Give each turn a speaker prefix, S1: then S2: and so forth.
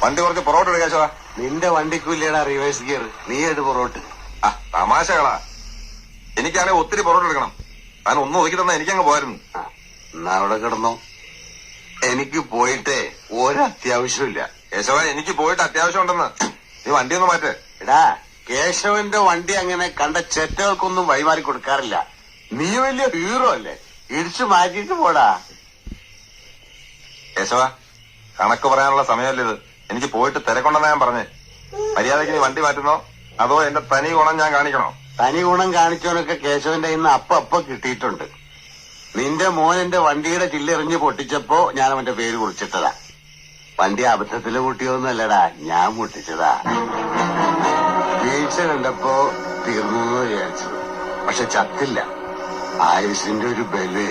S1: വണ്ടി കുറച്ച് പുറകോട്ട് എടുക്കാശോ.
S2: നിന്റെ വണ്ടിക്കൂല്ലേടാ റിവേഴ്സ് ഗിയർ, നീ എടു പുറകോട്ട്.
S1: ആ തമാശകളാ. എനിക്കാണെങ്കിൽ ഒത്തിരി പുറകോട്ട് എടുക്കണം. ഞാൻ ഒന്നും ഒതുക്കി തന്നെ എനിക്കങ്ങ് പോയിരുന്നു.
S2: എന്നാ അവിടെ കിടന്നോ. എനിക്ക് പോയിട്ട് ഒരത്യാവശ്യമില്ല.
S1: കേശവ, എനിക്ക് പോയിട്ട് അത്യാവശ്യം ഉണ്ടെന്ന്. നീ വണ്ടി ഒന്ന് മാറ്റ്.
S2: എടാ, കേശവന്റെ വണ്ടി അങ്ങനെ കണ്ട ചെറ്റകൾക്കൊന്നും വഴിമാറി കൊടുക്കാറില്ല. നീ വലിയ ഹീറോ അല്ലേ, ഇടിച്ചു മാറ്റിട്ട് പോടാ.
S1: കേശവ, കണക്ക് പറയാനുള്ള സമയമല്ല ഇത്. എനിക്ക് പോയിട്ട് തിരക്കുണ്ടെന്നാ ഞാൻ പറഞ്ഞേ. മര്യാദയ്ക്ക് നീ വണ്ടി മാറ്റുന്നോ അതോ എന്റെ തനി ഗുണം ഞാൻ കാണിക്കണോ?
S2: തനി ഗുണം കാണിച്ചവനൊക്കെ കേശവന്റെ ഇന്ന് അപ്പ കിട്ടിയിട്ടുണ്ട്. നിന്റെ മോൻ എന്റെ വണ്ടിയുടെ ചില്ലെറിഞ്ഞ് പൊട്ടിച്ചപ്പോ ഞാൻ അവന്റെ പേര് കുറിച്ചിട്ടതാ. വണ്ടി അബദ്ധത്തില് പൊട്ടിയൊന്നുമല്ലടാ, ഞാൻ പൊട്ടിച്ചതാ. വീഴ്ച കണ്ടപ്പോ തീർന്നു വിചാരിച്ചത്, പക്ഷെ ചത്തില്ല. ആയുസിന്റെ ഒരു ബലേ